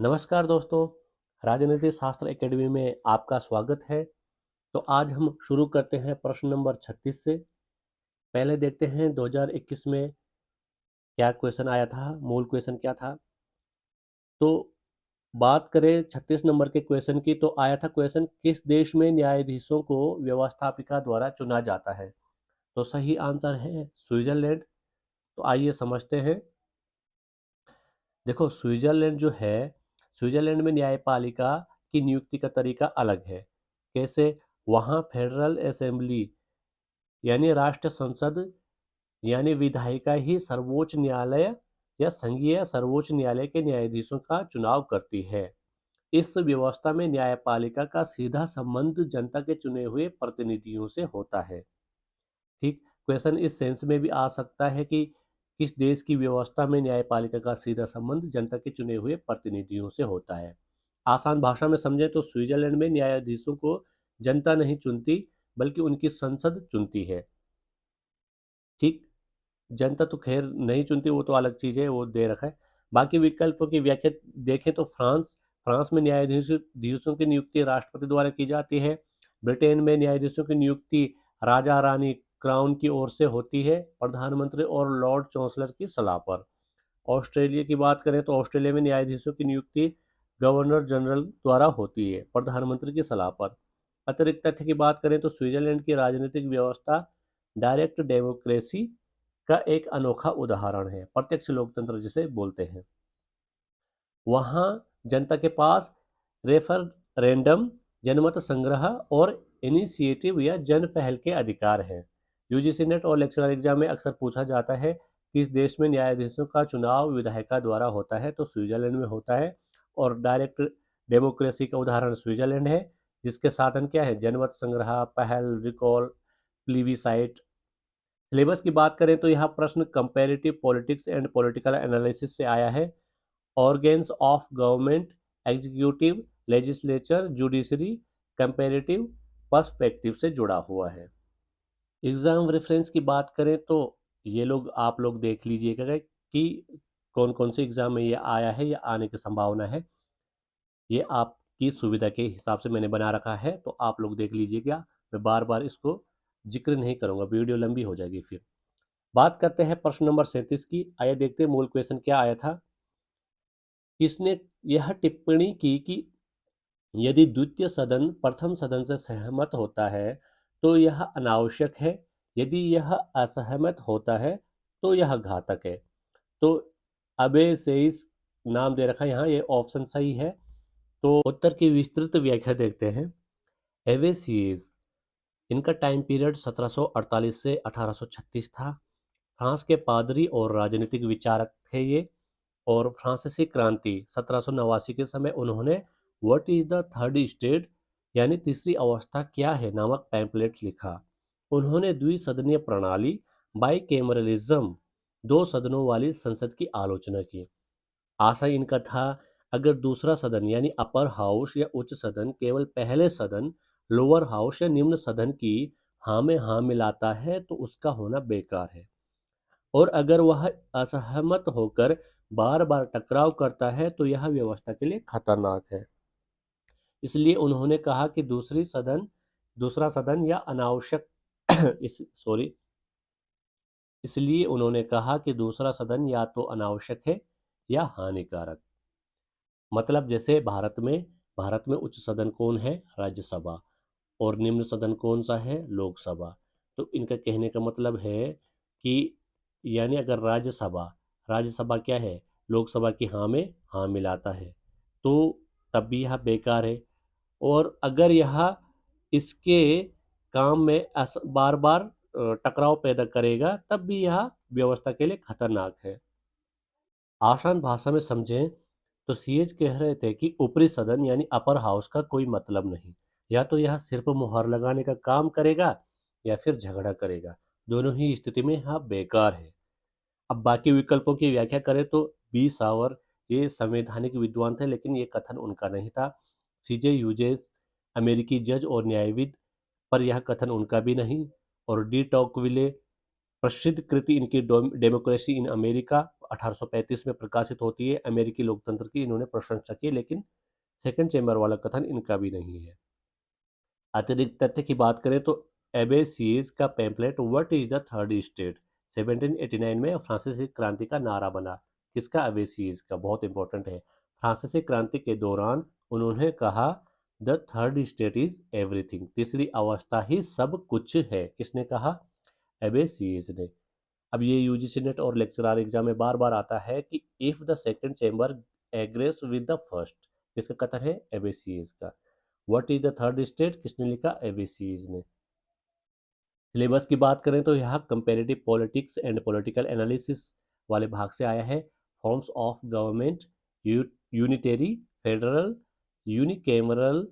नमस्कार दोस्तों, राजनीति शास्त्र एकेडमी में आपका स्वागत है। तो आज हम शुरू करते हैं प्रश्न नंबर 36 से। पहले देखते हैं 2021 में क्या क्वेश्चन आया था, मूल क्वेश्चन क्या था। तो बात करें 36 नंबर के क्वेश्चन की, तो आया था क्वेश्चन, किस देश में न्यायाधीशों को व्यवस्थापिका द्वारा चुना जाता है। तो सही आंसर है स्विट्जरलैंड। तो आइए समझते हैं। देखो, स्विट्जरलैंड जो है, स्विट्जरलैंड में न्यायपालिका की नियुक्ति का तरीका अलग है। कैसे? वहाँ फेडरल असेंबली यानी राष्ट्र संसद यानी विधायिका ही सर्वोच्च न्यायालय या संघीय सर्वोच्च न्यायालय के न्यायाधीशों का चुनाव करती है। इस व्यवस्था में न्यायपालिका का सीधा संबंध जनता के चुने हुए प्रतिनिधियों से होता है। ठीक, क्वेश्चन इस सेंस में भी आ सकता है कि किस देश की व्यवस्था में न्यायपालिका का सीधा संबंध जनता के चुने हुए प्रतिनिधियों से होता है। आसान भाषा में समझें तो स्विट्जरलैंड में न्यायाधीशों को जनता नहीं चुनती, बल्कि उनकी संसद चुनती है। ठीक, जनता तो खैर नहीं चुनती, वो तो अलग चीज़ है, वो दे रखा है। बाकी विकल्पों की व्याख्या देखें तो फ्रांस फ्रांस में न्यायाधीशों की नियुक्ति राष्ट्रपति द्वारा की जाती है। ब्रिटेन में न्यायाधीशों की नियुक्ति राजा रानी क्राउन की ओर से होती है, प्रधानमंत्री और लॉर्ड चांसलर की सलाह पर। ऑस्ट्रेलिया की बात करें तो ऑस्ट्रेलिया में न्यायाधीशों की नियुक्ति गवर्नर जनरल द्वारा होती है, प्रधानमंत्री की सलाह पर। अतिरिक्त तथ्य की बात करें तो स्विट्जरलैंड की राजनीतिक व्यवस्था डायरेक्ट डेमोक्रेसी का एक अनोखा उदाहरण है, प्रत्यक्ष लोकतंत्र जिसे बोलते हैं। वहाँ जनता के पास रेफरेंडम, जनमत संग्रह और इनिशिएटिव या जन पहल के अधिकार हैं। यूजीसी नेट और लेक्चरर एग्जाम में अक्सर पूछा जाता है कि इस देश में न्यायाधीशों का चुनाव विधायिका द्वारा होता है, तो स्विट्जरलैंड में होता है। और डायरेक्ट डेमोक्रेसी का उदाहरण स्विट्जरलैंड है, जिसके साधन क्या है? जनमत संग्रह, पहल, रिकॉल, प्लीबिसाइट। सिलेबस की बात करें तो यह प्रश्न comparative politics and political analysis से आया है। Organs of government, executive, legislature, judiciary, comparative perspective से जुड़ा हुआ है। एग्जाम रेफरेंस की बात करें तो ये लोग आप लोग देख लीजिएगा कि कौन कौन से एग्जाम में ये आया है या आने की संभावना है। ये आपकी सुविधा के हिसाब से मैंने बना रखा है, तो आप लोग देख लीजिएगा। मैं बार बार इसको जिक्र नहीं करूंगा, वीडियो लंबी हो जाएगी फिर। बात करते हैं प्रश्न नंबर 37 की। आइए देखते हैं मूल क्वेश्चन क्या आया था। किसने यह टिप्पणी की कि यदि द्वितीय सदन प्रथम सदन से सहमत होता है तो यह अनावश्यक है, यदि यह असहमत होता है तो यह घातक है। तो अबे से इस नाम दे रखा है यहाँ, ये ऑप्शन सही है। तो उत्तर की विस्तृत व्याख्या देखते हैं। एवेसिएज, इनका टाइम पीरियड 1748 से 1836 था। फ्रांस के पादरी और राजनीतिक विचारक थे ये। और फ्रांसीसी क्रांति 1789 के समय उन्होंने what is the third state यानी तीसरी अवस्था क्या है नामक पैम्पलेट लिखा। उन्होंने द्विसदनीय प्रणाली, बाइकेमरलिज्म, दो सदनों वाली संसद की आलोचना की। आशय इनका था, अगर दूसरा सदन यानी अपर हाउस या उच्च सदन केवल पहले सदन, लोअर हाउस या निम्न सदन की हाँ में हाँ मिलाता है तो उसका होना बेकार है। और अगर वह असहमत होकर बार बार टकराव करता है तो यह व्यवस्था के लिए खतरनाक है। इसलिए उन्होंने कहा कि दूसरा सदन या अनावश्यक इस सॉरी इसलिए उन्होंने कहा कि दूसरा सदन या तो अनावश्यक है या हानिकारक। मतलब जैसे भारत में उच्च सदन कौन है? राज्यसभा। और निम्न सदन कौन सा है? लोकसभा। तो इनका कहने का मतलब है कि यानी अगर राज्यसभा राज्यसभा क्या है? लोकसभा की हाँ में हाँ मिलाता है, तो तब भी यह बेकार है। और अगर यह इसके काम में बार बार टकराव पैदा करेगा, तब भी यह व्यवस्था के लिए खतरनाक है। आसान भाषा में समझें तो सीएच कह रहे थे कि ऊपरी सदन यानी अपर हाउस का कोई मतलब नहीं। या तो यह सिर्फ मुहर लगाने का काम करेगा या फिर झगड़ा करेगा। दोनों ही स्थिति में यह बेकार है। अब बाकी विकल्पों की व्याख्या करें तो बी सावर, ये संवैधानिक विद्वान थे, लेकिन ये कथन उनका नहीं था। सीजे ह्यूजेस, अमेरिकी जज और न्यायविद, पर यह कथन उनका भी नहीं। और डी टॉकविले, प्रसिद्ध कृति इनकी डेमोक्रेसी इन अमेरिका 1835 में प्रकाशित होती है अमेरिकी लोकतंत्र की, इन्होंने प्रशंसा की, लेकिन सेकंड चेंबर वाला कथन इनका भी नहीं है। अतिरिक्त तथ्य की बात करें तो एबेसीज का pamphlet what is the third state 1789 में फ्रांसीसी क्रांति का नारा बना। किसका? एबेसीज का। बहुत इंपॉर्टेंट है। फ्रांसीसी क्रांति के दौरान उन्होंने कहा the third state is everything, तीसरी अवस्था ही सब कुछ है। किसने कहा? एबेसीज ने। अब ये यूजीसी नेट और लेक्चरर एग्जाम में बार बार आता है कि if the second chamber एग्रेस with the first, जिसका कथन है एबीसीज का। What is the third state? किसने लिखा? एबीसीज ने। सिलेबस की बात करें तो यहाँ comparative politics and political analysis वाले भाग से आया है। Forms of government, unitary, federal, unicameral,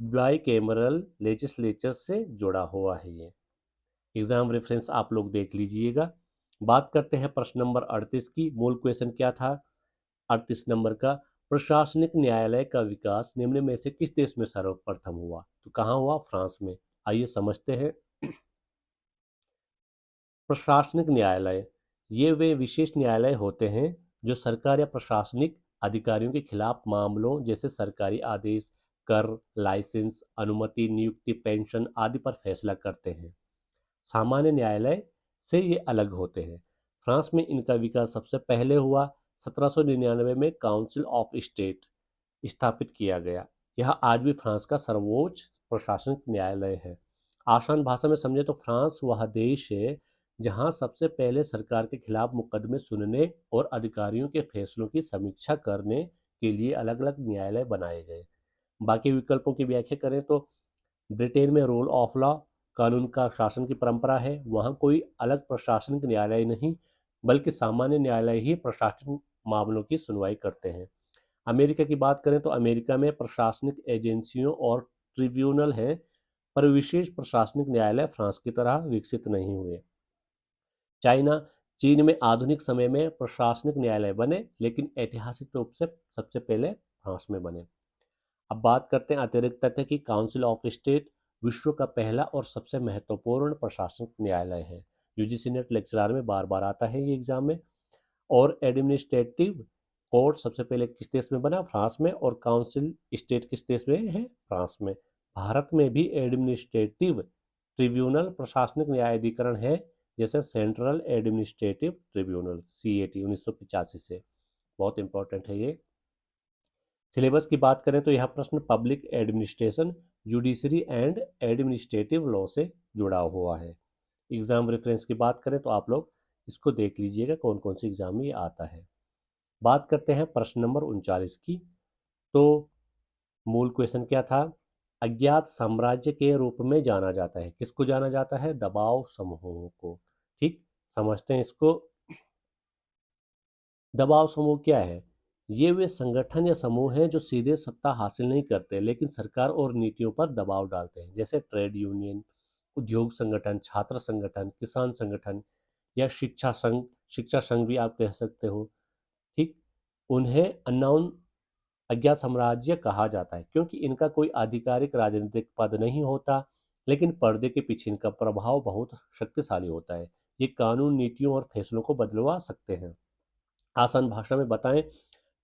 bicameral legislature से जुड़ा हुआ है ये। एग्जाम रेफरेंस आप लोग देख लीजिएगा। बात करते हैं प्रश्न नंबर 38 की। मूल क्वेश्चन क्या था 38 नंबर का? प्रशासनिक न्यायालय का विकास निम्न में से किस देश में सर्वप्रथम हुआ? तो कहाँ हुआ? फ्रांस में। आइए समझते हैं। प्रशासनिक न्यायालय ये वे विशेष न्यायालय होते हैं जो सरकार या प्रशासनिक अधिकारियों के खिलाफ मामलों जैसे सरकारी आदेश, कर, लाइसेंस, अनुमति, नियुक्ति, पेंशन आदि पर फैसला करते हैं। सामान्य न्यायालय से ये अलग होते हैं। फ्रांस में इनका विकास सबसे पहले हुआ। 1799 में काउंसिल ऑफ स्टेट स्थापित किया गया। यह आज भी फ्रांस का सर्वोच्च प्रशासनिक न्यायालय है। आसान भाषा में समझे तो फ्रांस वह देश है जहां सबसे पहले सरकार के खिलाफ मुकदमे सुनने और अधिकारियों के फैसलों की समीक्षा करने के लिए अलग अलग न्यायालय बनाए गए। बाकी विकल्पों की व्याख्या करें तो ब्रिटेन में रूल ऑफ लॉ, कानून का शासन की परंपरा है। वहाँ कोई अलग प्रशासनिक न्यायालय नहीं बल्कि सामान्य न्यायालय ही प्रशासनिक मामलों की सुनवाई करते हैं। अमेरिका की बात करें तो अमेरिका में प्रशासनिक एजेंसियों और ट्रिब्यूनल हैं, पर विशेष प्रशासनिक न्यायालय फ्रांस की तरह विकसित नहीं हुए। चाइना चीन में आधुनिक समय में प्रशासनिक न्यायालय बने, लेकिन ऐतिहासिक रूप से सबसे पहले फ्रांस में बने। अब बात करते हैं अतिरिक्त तथ्य की। काउंसिल ऑफ स्टेट विश्व का पहला और सबसे महत्वपूर्ण प्रशासनिक न्यायालय है। यूजीसी नेट लेक्चरर में बार बार आता है ये एग्जाम में। और एडमिनिस्ट्रेटिव कोर्ट सबसे पहले किस देश में बना? फ्रांस में। और काउंसिल स्टेट किस देश में है? फ्रांस में। भारत में भी एडमिनिस्ट्रेटिव ट्रिब्यूनल प्रशासनिक न्यायाधिकरण है, जैसे सेंट्रल एडमिनिस्ट्रेटिव ट्रिब्यूनल सीएटी 1985 से। बहुत इंपॉर्टेंट है ये। सिलेबस की बात करें तो यह प्रश्न public administration, judiciary and administrative law से जुड़ा हुआ है। एग्जाम रेफरेंस की बात करें तो आप लोग इसको देख लीजिएगा कौन कौन सी एग्जाम में ये आता है। बात करते हैं प्रश्न नंबर 39 की। तो मूल क्वेश्चन क्या था? अज्ञात साम्राज्य के रूप में जाना जाता है। किसको जाना जाता है? दबाव समूहों को। ठीक, समझते हैं इसको। दबाव समूह क्या है? ये वे संगठन या समूह हैं जो सीधे सत्ता हासिल नहीं करते लेकिन सरकार और नीतियों पर दबाव डालते हैं, जैसे ट्रेड यूनियन, उद्योग संगठन, छात्र संगठन, किसान संगठन या शिक्षा संघ। शिक्षा संघ भी आप कह सकते हो। ठीक, उन्हें अननोन अज्ञात साम्राज्य कहा जाता है क्योंकि इनका कोई आधिकारिक राजनीतिक पद नहीं होता, लेकिन पर्दे के पीछे इनका प्रभाव बहुत शक्तिशाली होता है। ये कानून, नीतियों और फैसलों को बदलवा सकते हैं। आसान भाषा में बताएं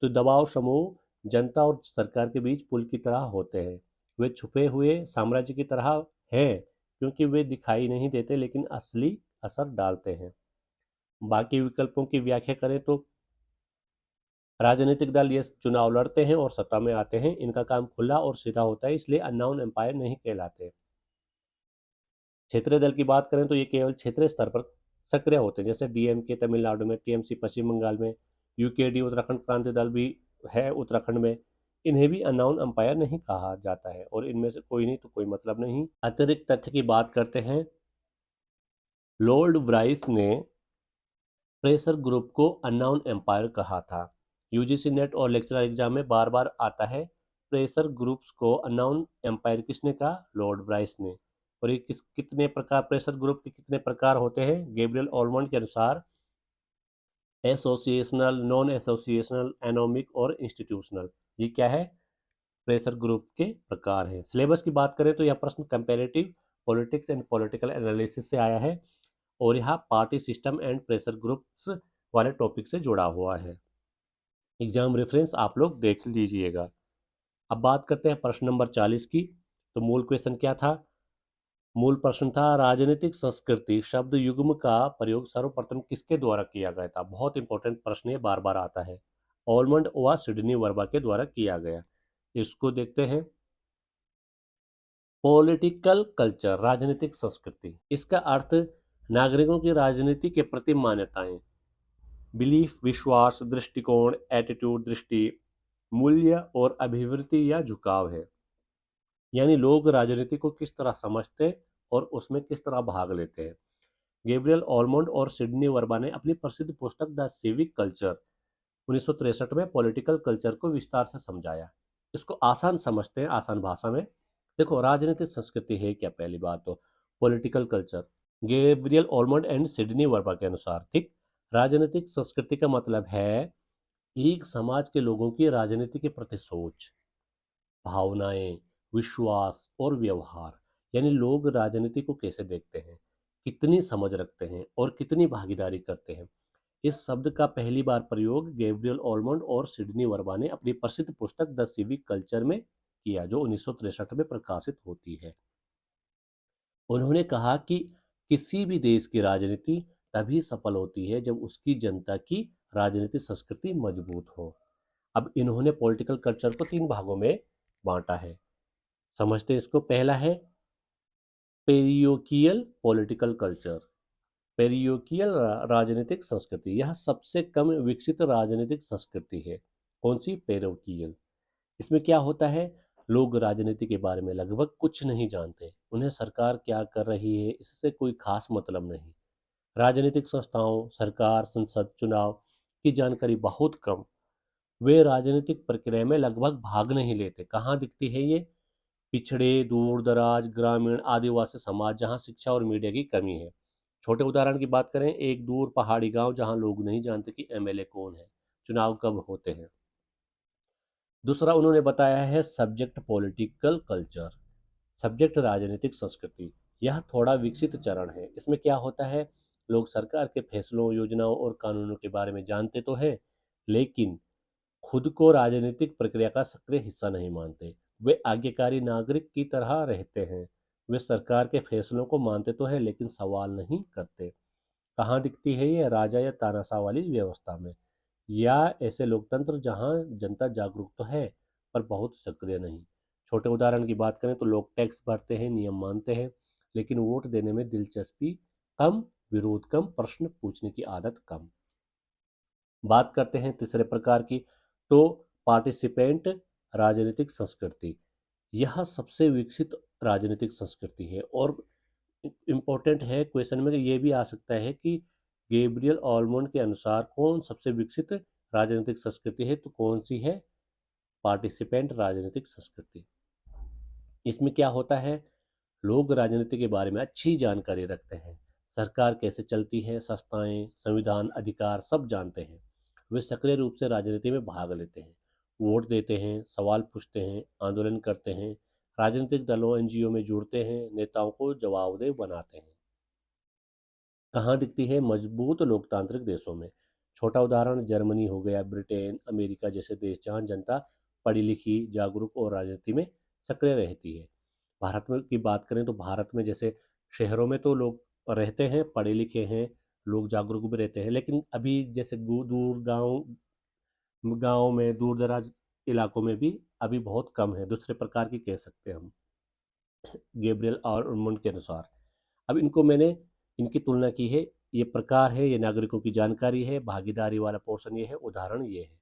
तो दबाव समूह जनता और सरकार के बीच पुल की तरह होते हैं। वे छुपे हुए साम्राज्य की तरह हैं क्योंकि वे दिखाई नहीं देते लेकिन असली असर डालते हैं। बाकी विकल्पों की व्याख्या करें तो राजनीतिक दल ये चुनाव लड़ते हैं और सत्ता में आते हैं। इनका काम खुला और सीधा होता है, इसलिए अननोन एम्पायर नहीं कहलाते। क्षेत्रीय दल की बात करें तो ये केवल क्षेत्रीय स्तर पर सक्रिय होते हैं, जैसे डीएमके तमिलनाडु में, टीएमसी पश्चिम बंगाल में, यूकेडी उत्तराखंड क्रांति दल भी है उत्तराखंड में। इन्हें भी अननोन अंपायर नहीं कहा जाता है और इनमें से कोई नहीं तो कोई मतलब नहीं। अतिरिक्त तथ्य की बात करते हैं। लॉर्ड ब्राइस ने प्रेशर ग्रुप को अननोन एम्पायर कहा था। यूजीसी नेट और लेक्चरर एग्जाम में बार बार आता है। प्रेशर ग्रुप्स को अननोन एम्पायर किसने कहा? लॉर्ड ब्राइस ने। और ये कितने प्रकार, प्रेशर ग्रुप के कितने प्रकार होते हैं? गैब्रियल ऑलमंड के अनुसार एसोसिएशनल, नॉन एसोसिएशनल, एनोमिक और इंस्टीट्यूशनल। ये क्या है? प्रेशर ग्रुप के प्रकार हैं। सिलेबस की बात करें तो यह प्रश्न comparative politics and political analysis से आया है और यहाँ party system and pressure groups वाले टॉपिक से जुड़ा हुआ है। एग्जाम रेफरेंस आप लोग देख लीजिएगा। अब बात करते हैं प्रश्न नंबर 40 की। तो मूल क्वेश्चन क्या था? मूल प्रश्न था, राजनीतिक संस्कृति शब्द युग्म का प्रयोग सर्वप्रथम किसके द्वारा किया गया था? बहुत इंपॉर्टेंट प्रश्न ये बार बार आता है। ऑलमंड व सिडनी वर्मा के द्वारा किया गया। इसको देखते हैं। पॉलिटिकल कल्चर, राजनीतिक संस्कृति, इसका अर्थ नागरिकों की राजनीति के प्रति मान्यताएं, बिलीफ विश्वास, दृष्टिकोण, एटीट्यूड दृष्टि, मूल्य और अभिवृत्ति या झुकाव है। यानी लोग राजनीति को किस तरह समझते और उसमें किस तरह भाग लेते हैं। गैब्रियल ऑलमंड और सिडनी वर्मा ने अपनी प्रसिद्ध पुस्तक द सिविक कल्चर 1963 में पॉलिटिकल कल्चर को विस्तार से समझाया। इसको आसान समझते हैं, आसान भाषा में। देखो, राजनीतिक संस्कृति है क्या? पहली बात तो political culture Gabriel almond and Sydney Verma के अनुसार, ठीक, राजनीतिक संस्कृति का मतलब है एक समाज के लोगों की राजनीति के प्रति सोच, भावनाएं, विश्वास और व्यवहार। यानी लोग राजनीति को कैसे देखते हैं, कितनी समझ रखते हैं और कितनी भागीदारी करते हैं। इस शब्द का पहली बार प्रयोग गैब्रियल ऑलमंड और सिडनी वर्मा ने अपनी प्रसिद्ध पुस्तक द सिविक कल्चर में किया, जो 1963 में प्रकाशित होती है। उन्होंने कहा कि किसी भी देश की राजनीति तभी सफल होती है जब उसकी जनता की राजनीतिक संस्कृति मजबूत हो। अब इन्होंने पॉलिटिकल कल्चर को 3 भागों में बांटा है। समझते हैं इसको। पहला है पेरियोकियल पॉलिटिकल कल्चर। पेरियोकियल राजनीतिक संस्कृति, यह सबसे कम विकसित राजनीतिक संस्कृति है। कौन सी? पेरियोकियल। इसमें क्या होता है? लोग राजनीति के बारे में लगभग कुछ नहीं जानते। उन्हें सरकार क्या कर रही है इससे कोई खास मतलब नहीं। राजनीतिक संस्थाओं, सरकार, संसद, चुनाव की जानकारी बहुत कम। वे राजनीतिक प्रक्रिया में लगभग भाग नहीं लेते। कहाँ दिखती है ये? पिछड़े, दूर दराज, ग्रामीण, आदिवासी समाज जहाँ शिक्षा और मीडिया की कमी है। छोटे उदाहरण की बात करें, एक दूर पहाड़ी गांव जहां लोग नहीं जानते कि एमएलए कौन है, चुनाव कब होते हैं। दूसरा उन्होंने बताया है सब्जेक्ट पॉलिटिकल कल्चर, सब्जेक्ट राजनीतिक संस्कृति। यह थोड़ा विकसित चरण है। इसमें क्या होता है? लोग सरकार के फैसलों, योजनाओं और कानूनों के बारे में जानते तो हैं, लेकिन खुद को राजनीतिक प्रक्रिया का सक्रिय हिस्सा नहीं मानते। वे आज्ञाकारी नागरिक की तरह रहते हैं। वे सरकार के फैसलों को मानते तो हैं, लेकिन सवाल नहीं करते। कहाँ दिखती है ये? राजा या तानाशाह वाली व्यवस्था में, या ऐसे लोकतंत्र जहाँ जनता जागरूक तो है पर बहुत सक्रिय नहीं। छोटे उदाहरण की बात करें तो लोग टैक्स भरते हैं, नियम मानते हैं, लेकिन वोट देने में दिलचस्पी कम, विरोध कम, प्रश्न पूछने की आदत कम। बात करते हैं तीसरे प्रकार की, तो पार्टिसिपेंट राजनीतिक संस्कृति। यह सबसे विकसित राजनीतिक संस्कृति है और इम्पोर्टेंट है, क्वेश्चन में ये भी आ सकता है कि गैब्रियल ऑलमंड के अनुसार कौन सबसे विकसित राजनीतिक संस्कृति है, तो कौन सी है? पार्टिसिपेंट राजनीतिक संस्कृति। इसमें क्या होता है? लोग राजनीति के बारे में अच्छी जानकारी रखते हैं। सरकार कैसे चलती है, संस्थाएं, संविधान, अधिकार सब जानते हैं। वे सक्रिय रूप से राजनीति में भाग लेते हैं, वोट देते हैं, सवाल पूछते हैं, आंदोलन करते हैं, राजनीतिक दलों, एनजीओ में जुड़ते हैं, नेताओं को जवाबदेह बनाते हैं। कहाँ दिखती है? मजबूत लोकतांत्रिक देशों में। छोटा उदाहरण जर्मनी हो गया, ब्रिटेन, अमेरिका जैसे देश जहाँ जनता पढ़ी लिखी, जागरूक और राजनीति में सक्रिय रहती है। भारत में की बात करें तो भारत में जैसे शहरों में तो लोग रहते हैं, पढ़े लिखे हैं, लोग जागरूक भी रहते हैं, लेकिन अभी जैसे दूर गांव गांव में, दूर दराज इलाकों में भी अभी बहुत कम है। दूसरे प्रकार की कह सकते हैं हम, गैब्रियल और उनमुंड के अनुसार। अब इनको मैंने इनकी तुलना की है। ये प्रकार है, ये नागरिकों की जानकारी है, भागीदारी वाला पोर्शन ये है, उदाहरण ये है।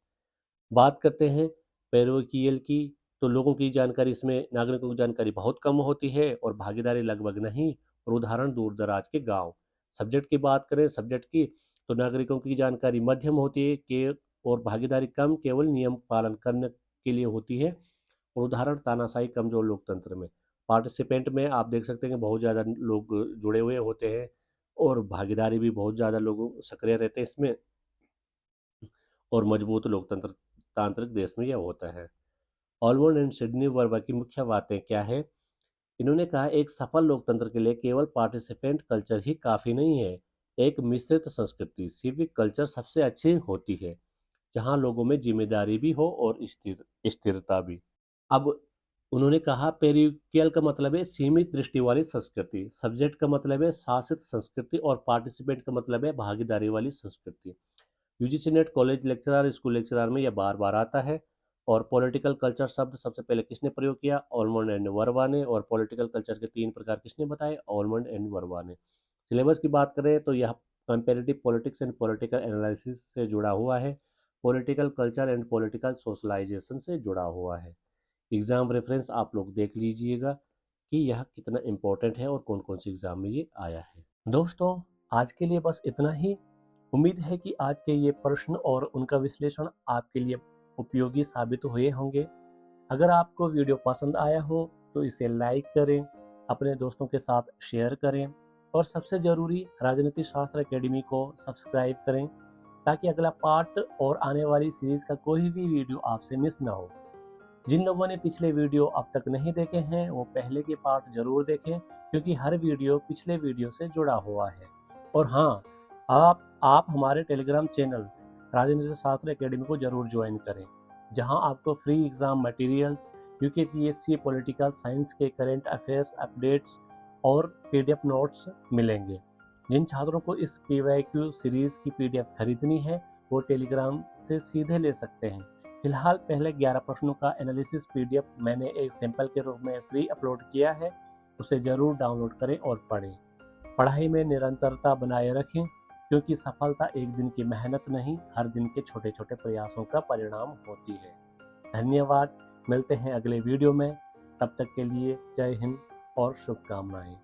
बात करते हैं पैरोकियल की, तो लोगों की जानकारी, इसमें नागरिकों की जानकारी बहुत कम होती है और भागीदारी लगभग नहीं, और उदाहरण दूर दराज के गांव। सब्जेक्ट की बात करें, सब्जेक्ट की, तो नागरिकों की जानकारी मध्यम होती है के और भागीदारी कम, केवल नियम पालन करने के लिए होती है, और उदाहरण तानाशाही कमजोर लोकतंत्र में। पार्टिसिपेंट में आप देख सकते हैं कि बहुत ज़्यादा लोग जुड़े हुए होते हैं और भागीदारी भी बहुत ज़्यादा लोग सक्रिय रहते हैं इसमें, और मजबूत लोकतंत्र तांत्रिक देश में यह होता है। ऑलमंड एंड सिडनी वर्मा की मुख्य बातें क्या है? इन्होंने कहा एक सफल लोकतंत्र के लिए केवल पार्टिसिपेंट कल्चर ही काफ़ी नहीं है, एक मिश्रित संस्कृति सिविक कल्चर सबसे अच्छी होती है, जहां लोगों में जिम्मेदारी भी हो और स्थिरता भी। अब उन्होंने कहा पेरिविकल का मतलब है सीमित दृष्टि वाली संस्कृति, सब्जेक्ट का मतलब है शासित संस्कृति और पार्टिसिपेंट का मतलब है भागीदारी वाली संस्कृति। UGC net college lecturer school lecturer में यह बार बार आता है। और पॉलिटिकल कल्चर शब्द सबसे पहले किसने प्रयोग किया? ऑलमंड एंड वर्मा ने। और पॉलिटिकल कल्चर के 3 प्रकार किसने बताए? ऑलमंड एंड वर्मा ने। सिलेबस की बात करें तो यह comparative politics and political analysis से जुड़ा हुआ है, political culture and political socialisation से जुड़ा हुआ है। एग्जाम रेफरेंस आप लोग देख लीजिएगा कि यह कितना इम्पोर्टेंट है और कौन कौन से एग्जाम में ये आया है। दोस्तों, आज के लिए बस इतना ही। उम्मीद है कि आज के ये प्रश्न और उनका विश्लेषण आपके लिए उपयोगी साबित हुए होंगे। अगर आपको वीडियो पसंद आया हो तो इसे लाइक करें, अपने दोस्तों के साथ शेयर करें और सबसे ज़रूरी राजनीति शास्त्र एकेडमी को सब्सक्राइब करें, ताकि अगला पार्ट और आने वाली सीरीज़ का कोई भी वीडियो आपसे मिस ना हो। जिन लोगों ने पिछले वीडियो अब तक नहीं देखे हैं वो पहले के पार्ट जरूर देखें, क्योंकि हर वीडियो पिछले वीडियो से जुड़ा हुआ है। और हाँ, आप हमारे टेलीग्राम चैनल राजनीति शास्त्र एकेडमी को जरूर ज्वाइन करें, जहां आपको free exam materials, UKPSC political science के करंट अफेयर्स अपडेट्स और पीडीएफ नोट्स मिलेंगे। जिन छात्रों को इस पीवाईक्यू सीरीज की पीडीएफ खरीदनी है वो टेलीग्राम से सीधे ले सकते हैं। फिलहाल पहले 11 प्रश्नों का एनालिसिस पीडीएफ मैंने एक सैंपल के रूप में फ्री अपलोड किया है, उसे जरूर डाउनलोड करें और पढ़ें। पढ़ाई में निरंतरता बनाए रखें, क्योंकि सफलता एक दिन की मेहनत नहीं, हर दिन के छोटे छोटे प्रयासों का परिणाम होती है। धन्यवाद। मिलते हैं अगले वीडियो में। तब तक के लिए जय हिंद और शुभकामनाएं।